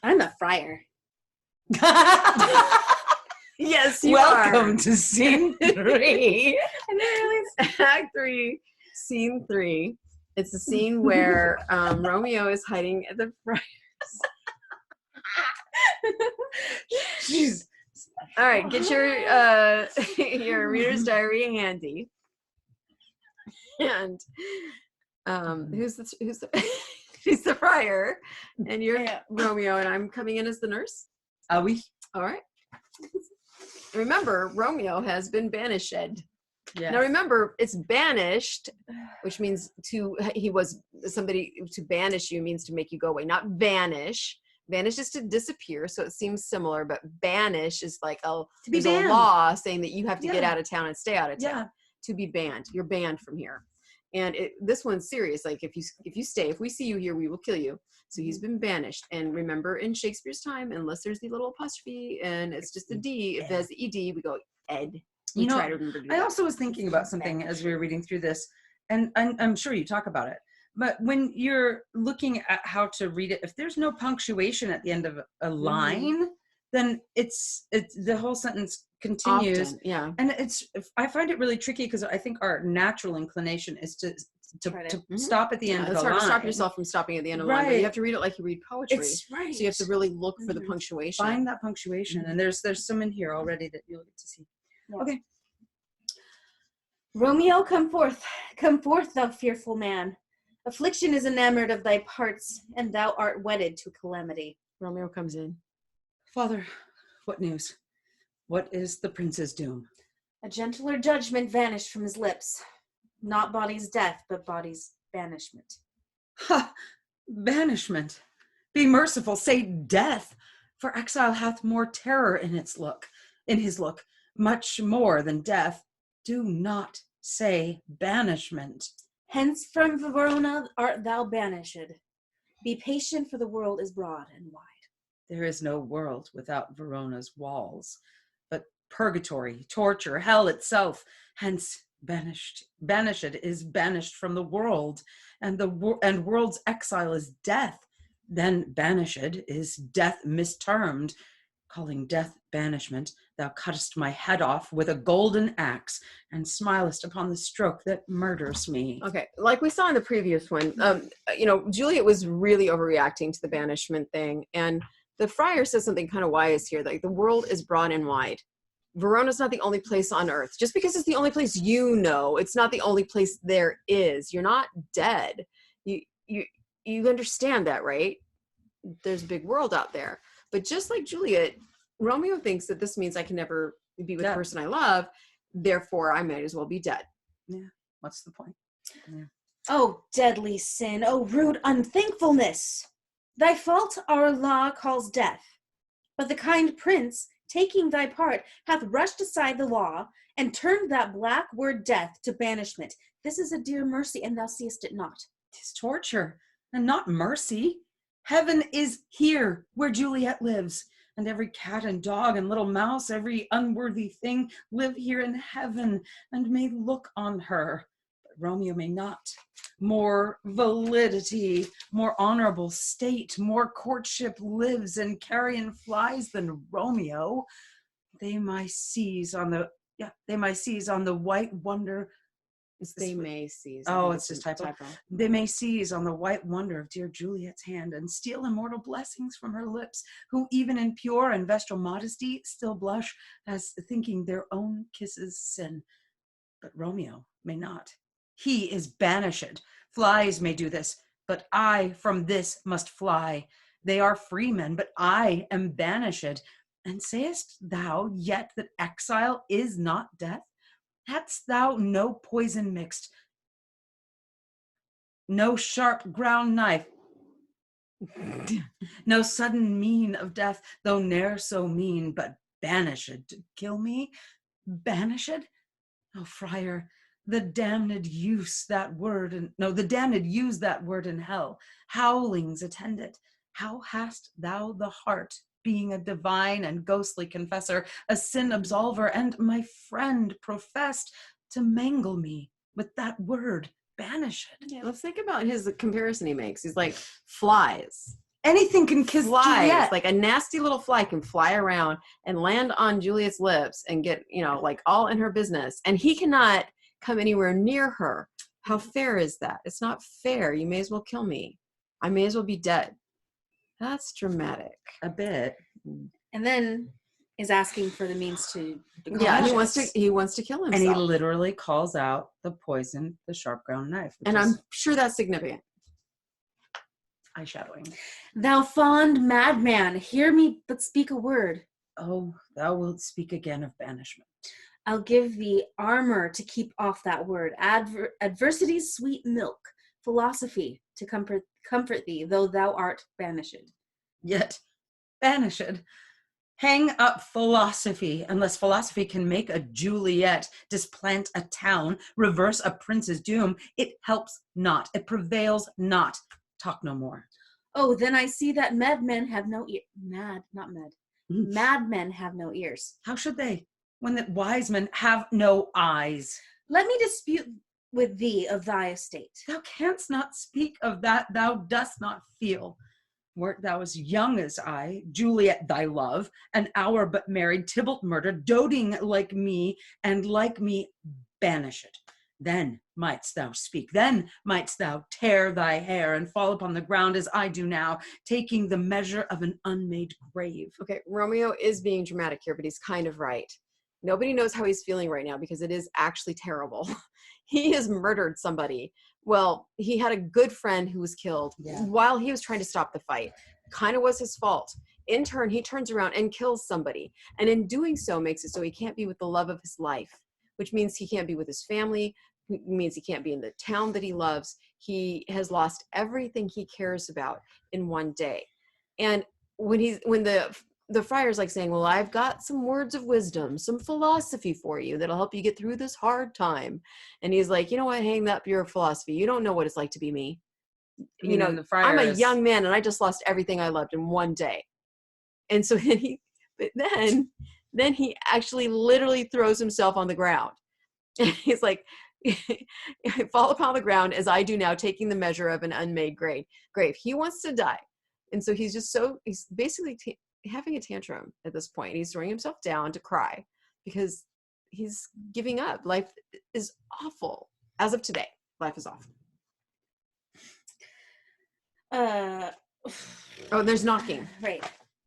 I'm the friar. Yes, you Welcome are. to scene 3. And there is Act 3, Scene 3. It's a scene where Romeo is hiding at the friar's. Jeez. All right, get your your reader's diary handy. And who's the he's the friar, and you're Romeo, and I'm coming in as the nurse. Are we? All right. Remember, Romeo has been banished. Yes. Now remember, it's banished, which means to banish you means to make you go away, not vanish. Vanish is to disappear, so it seems similar, but banish is like there's a law saying that you have to get out of town and stay out of town. Yeah. To be banned. You're banned from here. And this one's serious. Like if you stay, if we see you here, we will kill you. So he's been banished. And remember, in Shakespeare's time, unless there's the little apostrophe and it's just a D, if there's the ED, we go Ed. We try to remember to do I that. also was thinking about something as we were reading through this, and I'm sure you talk about it. But when you're looking at how to read it, if there's no punctuation at the end of a line, then it's the whole sentence continues. Often, yeah. And I find it really tricky because I think our natural inclination is to stop at the end of the line. It's hard to stop yourself from stopping at the end of the line, but you have to read it like you read poetry. It's right. So you have to really look for the punctuation. Find that punctuation. And there's some in here already that you'll get to see. Yeah. Okay. Romeo, come forth, thou fearful man. Affliction is enamored of thy parts, and thou art wedded to calamity. Romeo comes in. Father, what news? What is the prince's doom? A gentler judgment vanished from his lips. Not body's death, but body's banishment. Ha! Banishment. Be merciful, say death, for exile hath more terror in his look, much more than death. Do not say banishment. Hence from Verona art thou banished. Be patient, for the world is broad and wide. There is no world without Verona's walls, but purgatory, torture, hell itself. Hence banished is banished from the world, and world's exile is death. Then banished is death mistermed. Calling death banishment, thou cuttest my head off with a golden axe and smilest upon the stroke that murders me. Okay, like we saw in the previous one, Juliet was really overreacting to the banishment thing, and the friar says something kind of wise here, like the world is broad and wide. Verona's not the only place on earth. Just because it's the only place you know, it's not the only place there is. You're not dead. You understand that, right? There's a big world out there. But just like Juliet, Romeo thinks that this means I can never be with the person I love, therefore I might as well be dead. Yeah, what's the point? Yeah. Oh, deadly sin, oh, rude unthankfulness! Thy fault our law calls death, but the kind prince, taking thy part, hath rushed aside the law, and turned that black word death to banishment. This is a dear mercy, and thou seest it not. 'Tis torture, and not mercy. Heaven is here, where Juliet lives, and every cat and dog and little mouse, every unworthy thing, live here in heaven, and may look on her. But Romeo may not. More validity, more honorable state, more courtship lives in carrion flies than Romeo. They may seize on the white wonder. They may seize. Oh, it's just typo. They may seize on the white wonder of dear Juliet's hand and steal immortal blessings from her lips, who even in pure and vestal modesty still blush as thinking their own kisses sin. But Romeo may not. He is banished. Flies may do this, but I from this must fly. They are free men, but I am banished. And sayest thou yet that exile is not death? Hadst thou no poison mixed, no sharp ground knife, no sudden mean of death, though ne'er so mean, but banished to kill me? Banished? Oh, friar, the damned use that word in hell. Howlings attend it. How hast thou the heart, being a divine and ghostly confessor, a sin absolver, and my friend professed, to mangle me with that word banished? Yeah, let's think about the comparison he makes. He's like, flies. Anything can kiss flies, Juliet. like a nasty little fly can fly around and land on Juliet's lips and get, like all in her business. And he cannot come anywhere near her. How fair is that? It's not fair. You may as well kill me. I may as well be dead. That's dramatic. A bit. And then is asking for the means to Yeah, he Cautious. wants to kill himself. And he literally calls out the poison, the sharp ground knife. And I'm sure that's significant. Eyeshadowing. Thou fond madman, hear me but speak a word. Oh, thou wilt speak again of banishment. I'll give thee armor to keep off that word, adversity's sweet milk, philosophy to comfort thee, though thou art banished. Yet, banished. Hang up philosophy, unless philosophy can make a Juliet, displant a town, reverse a prince's doom. It helps not. It prevails not. Talk no more. Oh, then I see that madmen have no ear. Madmen have no ears. How should they, when that wise men have no eyes? Let me dispute with thee of thy estate. Thou canst not speak of that thou dost not feel. Wert thou as young as I, Juliet thy love, an hour but married, Tybalt murdered, doting like me, and like me banished. Then mightst thou speak, then mightst thou tear thy hair and fall upon the ground as I do now, taking the measure of an unmade grave. Okay, Romeo is being dramatic here, but he's kind of right. Nobody knows how he's feeling right now because it is actually terrible. He has murdered somebody. Well, he had a good friend who was killed while he was trying to stop the fight. Kind of was his fault. In turn, he turns around and kills somebody. And in doing so, makes it so he can't be with the love of his life, which means he can't be with his family, means he can't be in the town that he loves. He has lost everything he cares about in one day. And when the friar's like saying, well, I've got some words of wisdom, some philosophy for you that'll help you get through this hard time. And he's like, you know what, hang up your philosophy. You don't know what it's like to be me. The friar I'm a young man and I just lost everything I loved in one day. And so then he actually literally throws himself on the ground. And he's like, fall upon the ground as I do now, taking the measure of an unmade grave. He wants to die. And so he's basically having a tantrum at this point. He's throwing himself down to cry because he's giving up. Life is awful. As of today, life is awful. Oh, there's knocking. Right.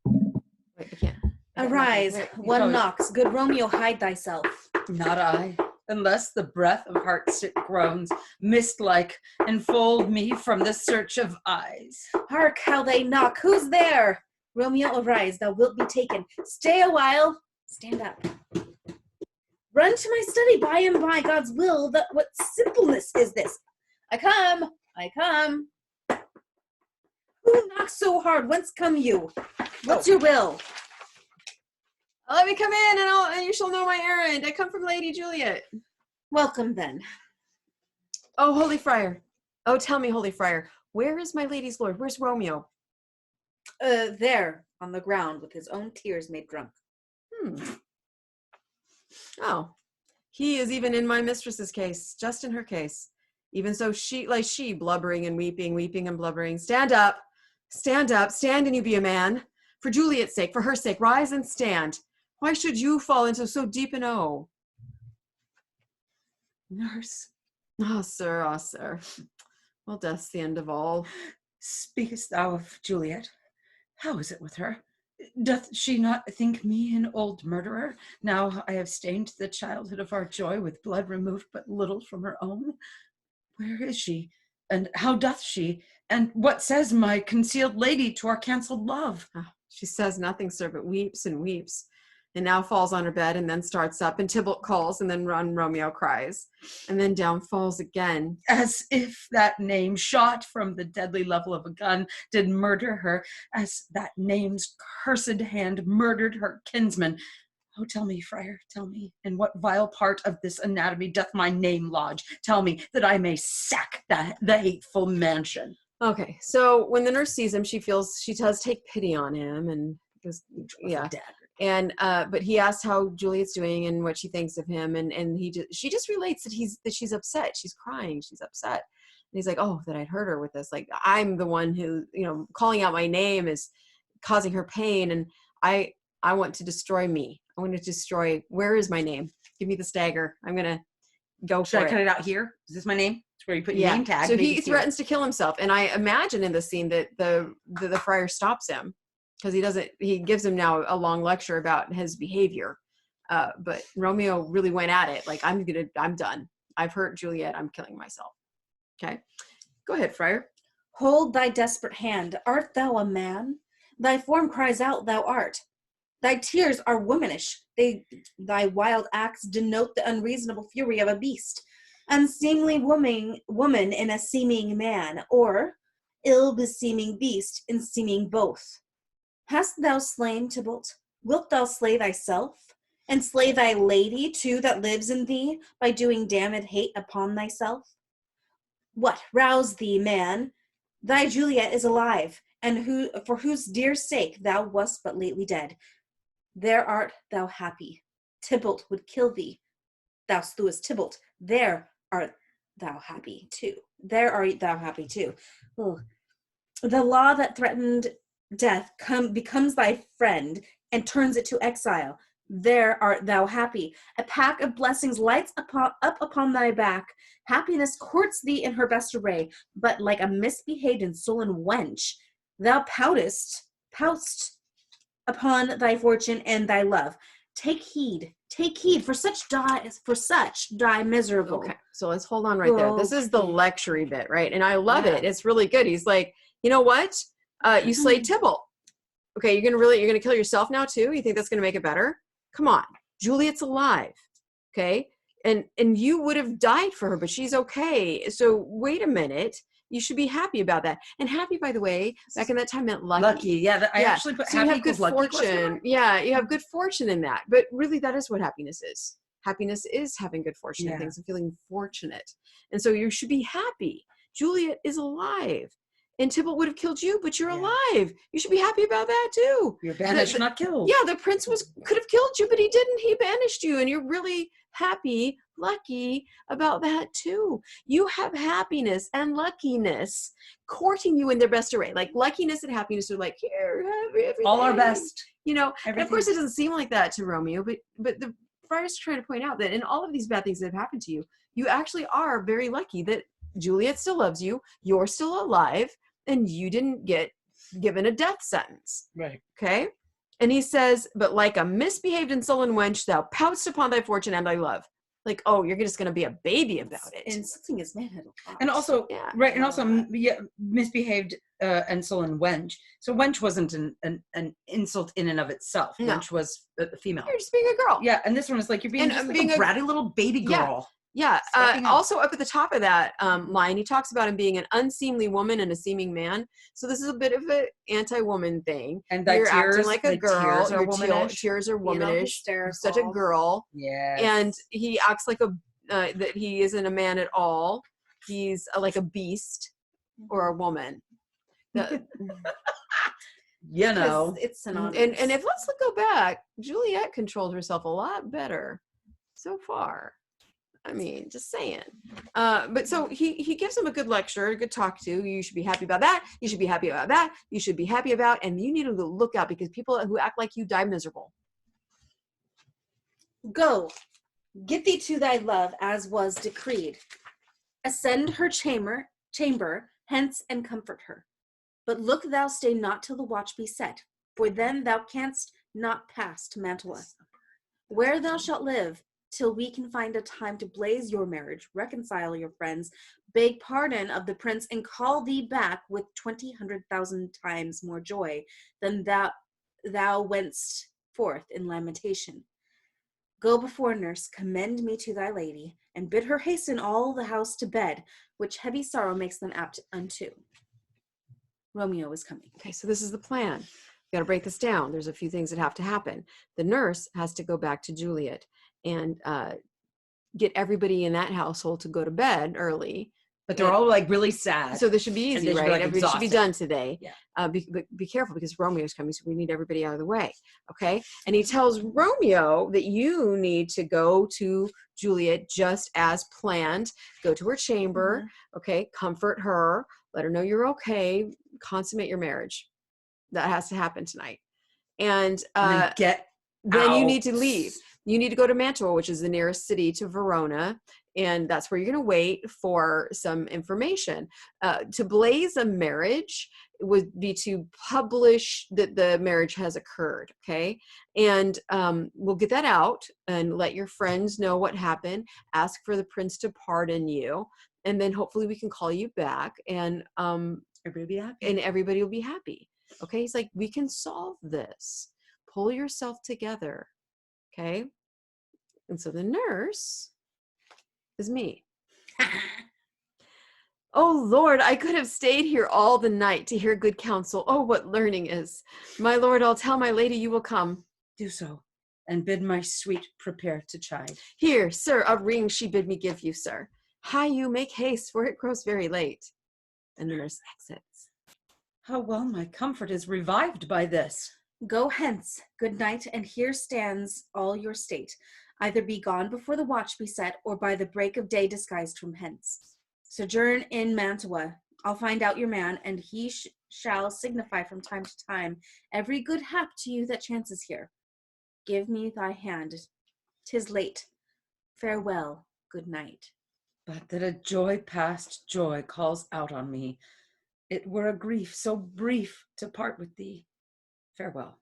Wait, I can't. Arise, one knocks. Good Romeo, hide thyself. Not I, unless the breath of heart-sick groans, mist-like, enfold me from the search of eyes. Hark, how they knock. Who's there? Romeo, arise, thou wilt be taken. Stay a while. Stand up. Run to my study by and by, God's will. What simpleness is this? I come. Who knocks so hard? Whence come you? What's your will? Let me come in and you shall know my errand. I come from Lady Juliet. Welcome then. Oh, holy friar. Oh, tell me, holy friar, where is my lady's lord? Where's Romeo? There, on the ground, with his own tears made drunk. Oh, he is even in my mistress's case, just in her case. Even so, she blubbering and weeping and blubbering. Stand up, stand and you be a man. For Juliet's sake, for her sake, rise and stand. Why should you fall into so deep an O? Nurse. Ah, sir. Well, death's the end of all. Speakest thou of Juliet? How is it with her? Doth she not think me an old murderer? Now I have stained the childhood of our joy with blood removed but little from her own. Where is she? And how doth she? And what says my concealed lady to our cancelled love? Oh, she says nothing, sir, but weeps and weeps. And now falls on her bed and then starts up, and Tybalt calls, and then Romeo cries, and then down falls again. As if that name shot from the deadly level of a gun did murder her, as that name's cursed hand murdered her kinsman. Oh, tell me, friar, tell me, in what vile part of this anatomy doth my name lodge? Tell me, that I may sack the hateful mansion. Okay, so when the nurse sees him, she does take pity on him, and goes, yeah. And but he asks how Juliet's doing and what she thinks of him, and she just relates that she's upset. She's crying. She's upset. he's like, oh, that I'd hurt her with this. Like, I'm the one who, calling out my name is causing her pain. And I want to destroy me. I want to destroy, where is my name? Give me the stagger. I'm going to go Should for I it. cut it out here? Is this my name? It's where you put your name tag. So maybe he it's here. threatens to kill himself. And I imagine in the scene that the friar stops him because he gives him now a long lecture about his behavior. But Romeo really went at it. Like, I'm done. I've hurt Juliet. I'm killing myself. Okay. Go ahead, friar. Hold thy desperate hand. Art thou a man? Thy form cries out, thou art. Thy tears are womanish. Thy wild acts denote the unreasonable fury of a beast. Unseemly woman in a seeming man, or ill-beseeming beast in seeming both. Hast thou slain Tybalt? Wilt thou slay thyself? And slay thy lady too that lives in thee, by doing damned hate upon thyself? What, rouse thee, man? Thy Juliet is alive, and for whose dear sake thou wast but lately dead. There art thou happy. Tybalt would kill thee. Thou slewest Tybalt. There art thou happy too. There art thou happy too. Ugh. The law that threatened death becomes thy friend and turns it to exile. There art thou happy. A pack of blessings lights up upon thy back. Happiness courts thee in her best array, but like a misbehaved and sullen wench, thou poutst upon thy fortune and thy love. Take heed, for such die miserable. Okay, so let's hold on right there. This is the lectury bit, right? And I love it. It's really good. He's like, you know what? You slayed Tybalt. Okay, you're gonna kill yourself now too? You think that's gonna make it better? Come on, Juliet's alive. Okay, and you would have died for her, but she's okay. So wait a minute. You should be happy about that. And happy, by the way, back in that time meant lucky. Lucky, yeah. I actually put so happy you have good fortune. Yeah, you have good fortune in that. But really, that is what happiness is. Happiness is having good fortune in things and feeling fortunate. And so you should be happy. Juliet is alive. And Tybalt would have killed you, but you're alive. You should be happy about that too. You're banished, not killed. Yeah, the prince could have killed you, but he didn't. He banished you, and you're really happy, lucky about that too. You have happiness and luckiness courting you in their best array. Like luckiness and happiness are like, here, have everything. All our best. And of course it doesn't seem like that to Romeo, but the friar's trying to point out that in all of these bad things that have happened to you, you actually are very lucky that Juliet still loves you, you're still alive, and you didn't get given a death sentence. Right. Okay? And he says, but like a misbehaved and sullen wench, thou poutst upon thy fortune and thy love. Like, oh, you're just going to be a baby about it. Insulting his manhood. And also, right, and also misbehaved and sullen wench. So wench wasn't an insult in and of itself. No. Wench was a female. You're just being a girl. Yeah, and this one is like you're being just like a bratty little baby girl. Yeah. Also up at the top of that line, he talks about him being an unseemly woman and a seeming man. So this is a bit of an anti-woman thing. And you're tears, acting like a girl. Tears are womanish. Tears are womanish. Such a girl. Yeah. And he acts like that he isn't a man at all. He's like a beast or a woman. It's synonymous. And if let's go back, Juliet controlled herself a lot better so far. I mean, just saying. But so he gives him a good lecture, a good talk to. You should be happy about that. You should be happy about that. You should be happy about, and you need to look out because people who act like you die miserable. Go, get thee to thy love as was decreed. Ascend her chamber, hence and comfort her. But look thou stay not till the watch be set, for then thou canst not pass to Mantua, where thou shalt live, till we can find a time to blaze your marriage, reconcile your friends, beg pardon of the prince, and call thee back with 20,100,000 times more joy than thou wentst forth in lamentation. Go before nurse, commend me to thy lady, and bid her hasten all the house to bed, which heavy sorrow makes them apt unto. Romeo is coming. Okay, so this is the plan. We've got to break this down. There's a few things that have to happen. The nurse has to go back to Juliet and get everybody in that household to go to bed early But they're all like really sad. So this should be And easy, they should be, right? like, Everybody should be exhausted. done today. Yeah. Be careful because Romeo's coming, so we need everybody out of the way. Okay. And he tells Romeo that you need to go to Juliet just as planned. Go to her chamber. Okay. Comfort her. Let her know you're okay. Consummate your marriage. That has to happen tonight. And then then you need to out. leave. You need to go to Mantua, which is the nearest city to Verona. And that's where you're going to wait for some information. To blaze a marriage would be to publish that the marriage has occurred, okay? And we'll get that out and let your friends know what happened. Ask for the prince to pardon you. And then hopefully we can call you back and everybody will be happy. Okay? He's like, we can solve this. Pull yourself together. Okay? And so the nurse is me. Oh Lord, I could have stayed here all the night to hear good counsel. Oh, what learning is. My lord, I'll tell my lady you will come. Do so, and bid my sweet prepare to chide. Here, sir, a ring she bid me give you, sir. Hie you, make haste, for it grows very late. And the nurse exits. How well my comfort is revived by this. Go hence, good night, and here stands all your state. Either be gone before the watch be set, or by the break of day disguised from hence. Sojourn in Mantua. I'll find out your man, and he shall signify from time to time every good hap to you that chances here. Give me thy hand. 'Tis late. Farewell, good night. But that a joy past joy calls out on me. It were a grief so brief to part with thee. Farewell.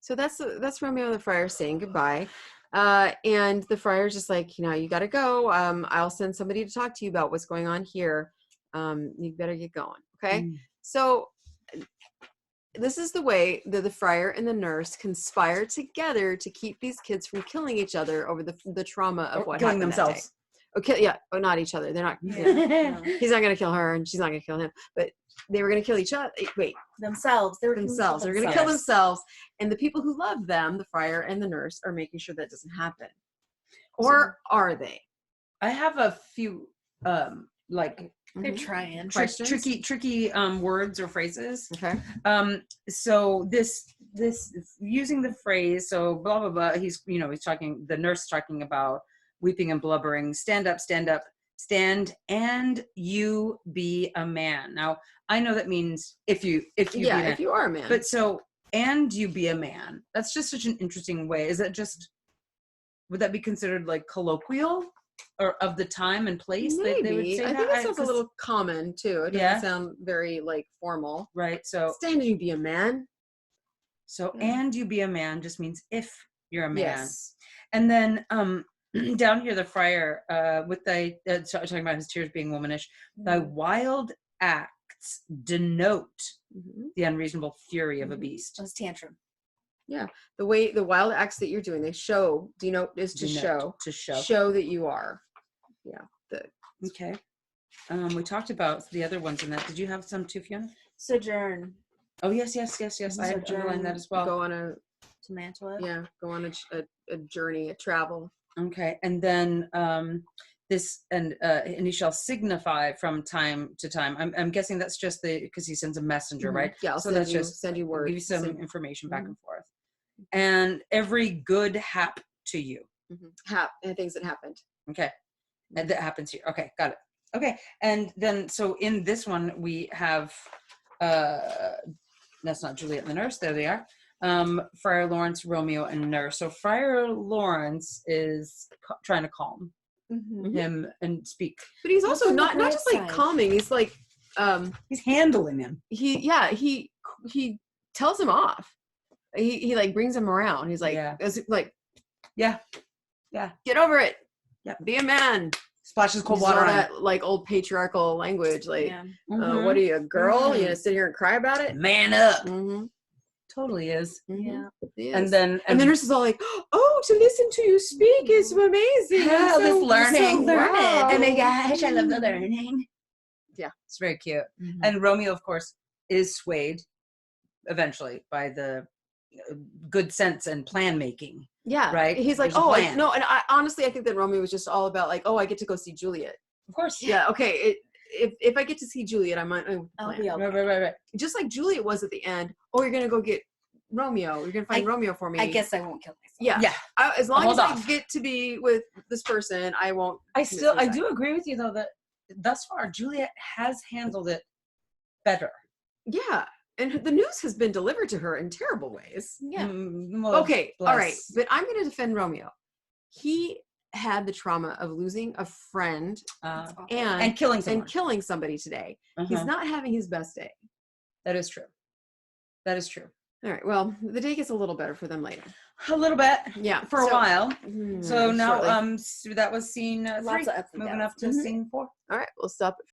So that's Romeo the friar saying goodbye. And the friar's just like, you got to go. I'll send somebody to talk to you about what's going on here. You better get going. Okay. So this is the way that the friar and the nurse conspire together to keep these kids from killing each other over the trauma of what killing happened themselves. that day. Okay, yeah, oh, not each other. They're not. Yeah. He's not going to kill her, and she's not going to kill him. But they were going to kill each other. Wait, Themselves. They're themselves. They're going to kill themselves, and the people who love them, the friar and the nurse, are making sure that doesn't happen. Or are they? I have a few they're trying. tricky words or phrases. Okay. So this using the phrase, so blah blah blah. He's talking. The nurse talking about weeping and blubbering. Stand up, stand, and you be a man. Now I know that means if you be a man. If you are a man. But so and you be a man. That's just such an interesting way. Is that just? Would that be considered like colloquial? Or of the time and place? Maybe. They would say I think it sounds a little common too. It doesn't sound very formal. Right. So stand and you be a man. So and you be a man just means if you're a man. Yes. And then down here the friar with the talking about his tears being womanish, thy wild acts denote the unreasonable fury of a beast. It was tantrum. Yeah, the wild acts that you're doing, they show. Denote is to show that you are. Yeah. Okay. We talked about the other ones in that. Did you have some too, Fiona? Sojourn. Oh yes. I had underlined that as well. Go on to Mantua. Yeah, go on a journey, a travel. Okay, and then this and he shall signify from time to time. I'm guessing that's just because he sends a messenger, right? Yeah, so that's just send you word, give you some information back and forth. And every good hap to you. And things that happened. Okay, and that happens here. Okay, got it. Okay, and then so in this one we have that's not Juliet and the nurse. There they are. Friar Lawrence, Romeo, and nurse. So Friar Lawrence is trying to calm him and speak, but he's also not just calming. He's he's handling him. He tells him off. He brings him around. He's like, yeah, get over it. Yeah, be a man. Splashes cold water on that old patriarchal language. What are you, a girl? You gonna sit here and cry about it? Man up. Totally is. Yeah. And then the nurse is all like, oh, to listen to you speak is amazing. Yeah, this learning. Wow. Oh my gosh, I love the learning. Yeah. It's very cute. And Romeo, of course, is swayed eventually by the good sense and plan making. Yeah. Right? He's like, and I honestly, I think that Romeo was just all about I get to go see Juliet Of course. Yeah. Okay. If I get to see Juliet, I might. I'll be okay. Right. Just like Juliet was at the end. Oh, you're gonna go get Romeo. You're gonna find Romeo for me. I guess I won't kill myself. Yeah. Yeah. As long Hold as I off. get to be with this person, I won't. I commit suicide. do agree with you though that thus far Juliet has handled it better. Yeah. And the news has been delivered to her in terrible ways. Yeah. Well, Okay. All right. bless. But I'm going to defend Romeo. He had the trauma of losing a friend And killing someone. and killing somebody today. He's Uh-huh. not having his best day. That is true. That is true. All right. Well, the day gets a little better for them later. A little bit. Yeah. For a while. So now, shortly. that was scene 3. Lots of ups and Moving downs. up to scene 4. All right. We'll stop at